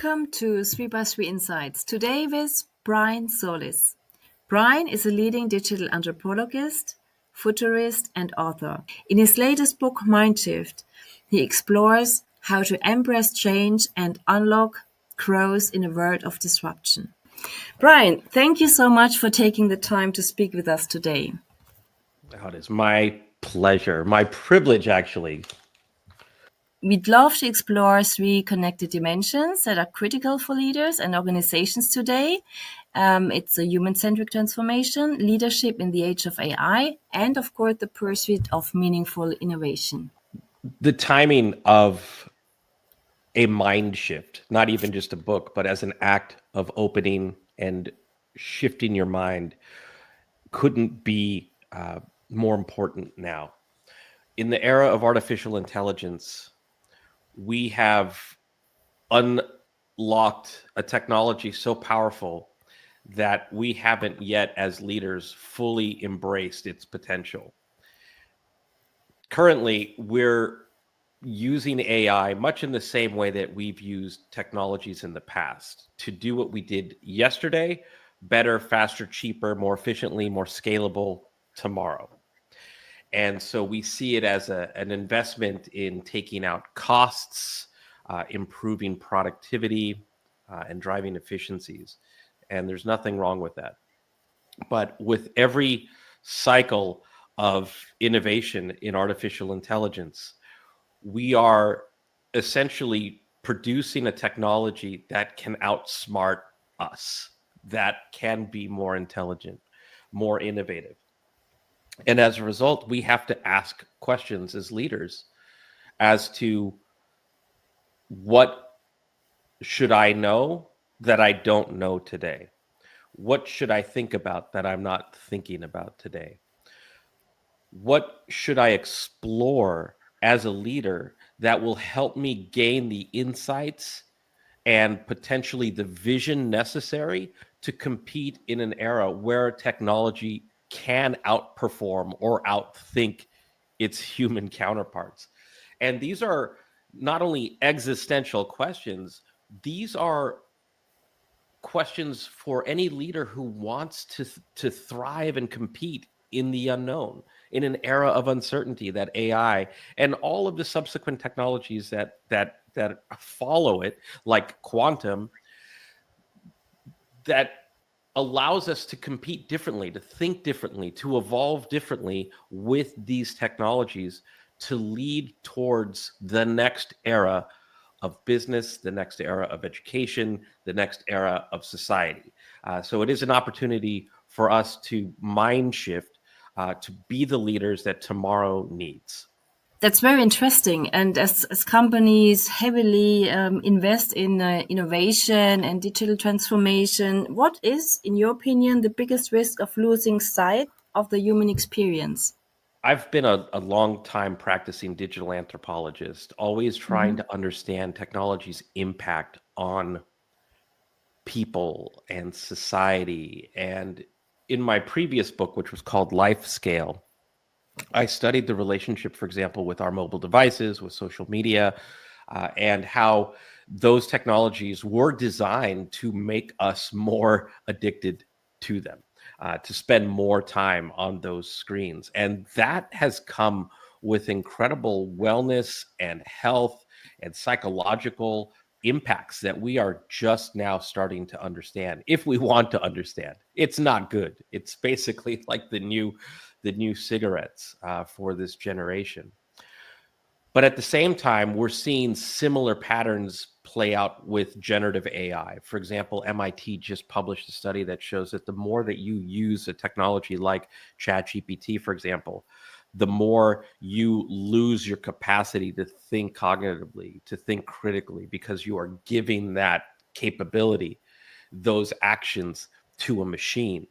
Welcome to 3x3 Insights. Today with Brian Solis. Brian is a leading digital anthropologist, futurist, and author. In his latest book, Mindshift, he explores how to embrace change and unlock growth in a world of disruption. Brian, thank you so much for taking the time to speak with us today. Oh, it is my pleasure, my privilege, actually. We'd love to explore three connected dimensions that are critical for leaders and organizations today. It's a human-centric transformation, leadership in the age of AI, and of course, the pursuit of meaningful innovation. The timing of a mind shift, not even just a book, but as an act of opening and shifting your mind, couldn't be more important now. In the era of artificial intelligence, we have unlocked a technology so powerful that we haven't yet, as leaders, fully embraced its potential. Currently, we're using AI much in the same way that we've used technologies in the past to do what we did yesterday, better, faster, cheaper, more efficiently, more scalable tomorrow. And so we see it as an investment in taking out costs, improving productivity, and driving efficiencies. And there's nothing wrong with that. But with every cycle of innovation in artificial intelligence, we are essentially producing a technology that can outsmart us, that can be more intelligent, more innovative. And as a result, we have to ask questions as leaders as to what should I know that I don't know today? What should I think about that I'm not thinking about today? What should I explore as a leader that will help me gain the insights and potentially the vision necessary to compete in an era where technology can outperform or outthink its human counterparts? And these are not only existential questions, these are questions for any leader who wants to thrive and compete in the unknown, in an era of uncertainty that AI and all of the subsequent technologies that follow it, like quantum, that allows us to compete differently, to think differently, to evolve differently with these technologies to lead towards the next era of business, the next era of education, the next era of society. So it is an opportunity for us to mind shift, to be the leaders that tomorrow needs. That's very interesting. And as companies heavily invest in innovation and digital transformation, what is, in your opinion, the biggest risk of losing sight of the human experience? I've been a long time practicing digital anthropologist, always trying to understand technology's impact on people and society. And in my previous book, which was called Life Scale, I studied the relationship, for example, with our mobile devices, with social media, and how those technologies were designed to make us more addicted to them, to spend more time on those screens. And that has come with incredible wellness and health and psychological impacts that we are just now starting to understand. If we want to understand, it's not good. It's basically like the new cigarettes for this generation. But at the same time, we're seeing similar patterns play out with generative AI. For example, MIT just published a study that shows that the more that you use a technology like ChatGPT, for example, the more you lose your capacity to think cognitively, to think critically, because you are giving that capability, those actions to a machine.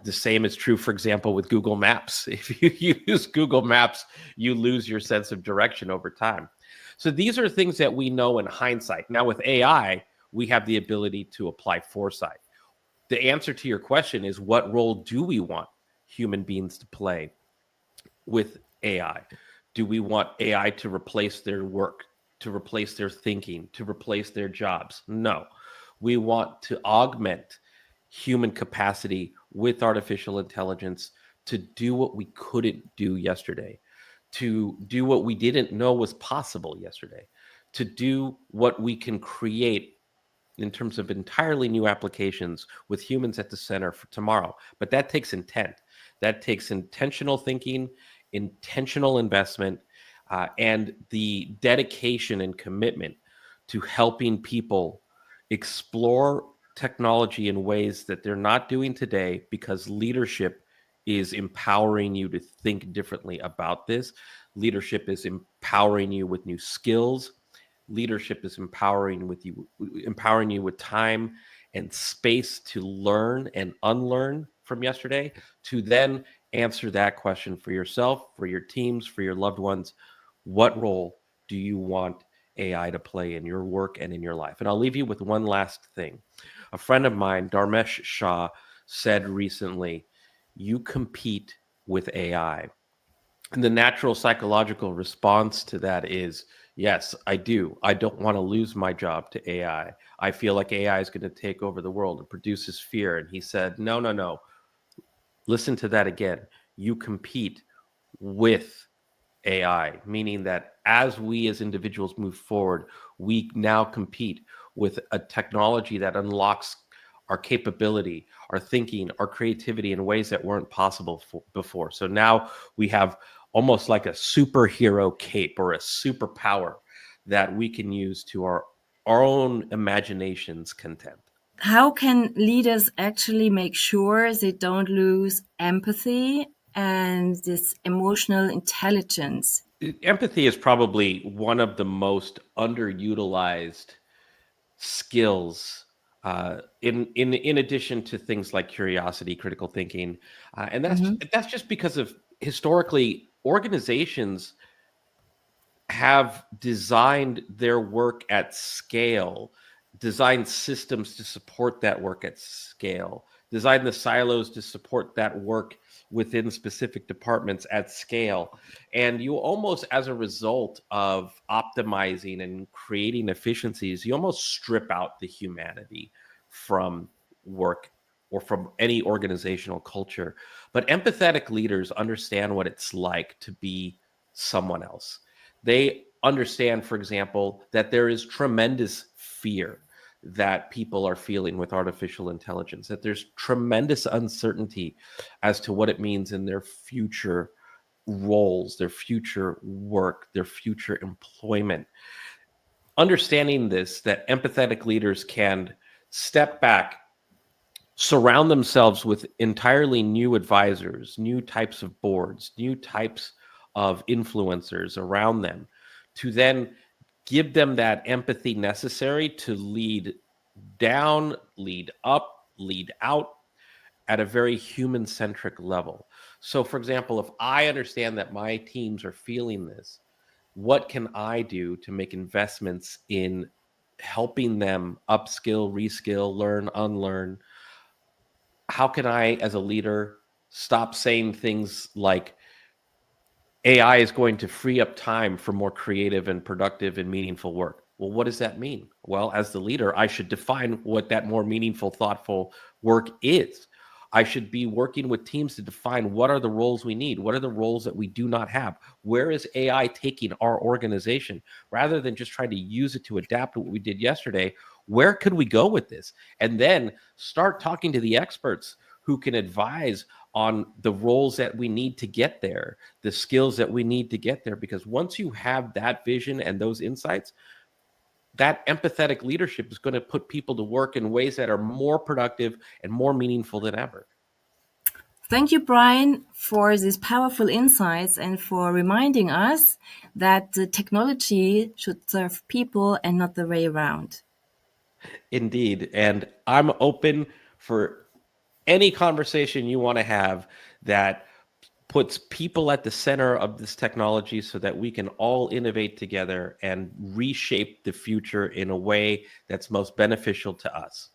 The same is true, for example, with Google Maps. If you use Google Maps, you lose your sense of direction over time. So these are things that we know in hindsight. Now with AI, we have the ability to apply foresight. The answer to your question is, what role do we want human beings to play with AI? Do we want AI to replace their work, to replace their thinking, to replace their jobs. No, we want to augment human capacity with artificial intelligence to do what we couldn't do yesterday, to do what we didn't know was possible yesterday, to do what we can create in terms of entirely new applications with humans at the center for tomorrow. But that takes intent. That takes intentional thinking, intentional investment, and the dedication and commitment to helping people explore technology in ways that they're not doing today, because leadership is empowering you to think differently about this. Leadership is empowering you with new skills. Leadership is empowering you with time and space to learn and unlearn from yesterday, to then answer that question for yourself, for your teams, for your loved ones. What role do you want AI to play in your work and in your life? And I'll leave you with one last thing. A friend of mine, Dharmesh Shah, said recently, you compete with AI. And the natural psychological response to that is, yes, I do. I don't want to lose my job to AI. I feel like AI is going to take over the world. It produces fear. And he said, no, no, no. Listen to that again. You compete with AI, meaning that as we as individuals move forward, we now compete with a technology that unlocks our capability, our thinking, our creativity in ways that weren't possible before. So now we have almost like a superhero cape or a superpower that we can use to our own imagination's content. How can leaders actually make sure they don't lose empathy and this emotional intelligence? Empathy is probably one of the most underutilized skills, in addition to things like curiosity, critical thinking, and that's just because of historically organizations have designed their work at scale, designed systems to support that work at scale, designed the silos to support that work within specific departments at scale. And you almost, as a result of optimizing and creating efficiencies, you almost strip out the humanity from work or from any organizational culture. But empathetic leaders understand what it's like to be someone else. They understand, for example, that there is tremendous fear that people are feeling with artificial intelligence, that there's tremendous uncertainty as to what it means in their future roles, their future work, their future employment. Understanding this, that empathetic leaders can step back, surround themselves with entirely new advisors, new types of boards, new types of influencers around them, to then give them that empathy necessary to lead down, lead up, lead out at a very human-centric level. So, for example, if I understand that my teams are feeling this, what can I do to make investments in helping them upskill, reskill, learn, unlearn? How can I, as a leader, stop saying things like AI is going to free up time for more creative and productive and meaningful work? Well, what does that mean? Well, as the leader, I should define what that more meaningful, thoughtful work is. I should be working with teams to define what are the roles we need. What are the roles that we do not have? Where is AI taking our organization? Rather than just trying to use it to adapt to what we did yesterday, where could we go with this? And then start talking to the experts who can advise on the roles that we need to get there, the skills that we need to get there. Because once you have that vision and those insights, that empathetic leadership is going to put people to work in ways that are more productive and more meaningful than ever. Thank you, Brian, for these powerful insights and for reminding us that the technology should serve people and not the way around. Indeed. And I'm open for any conversation you want to have that puts people at the center of this technology so that we can all innovate together and reshape the future in a way that's most beneficial to us.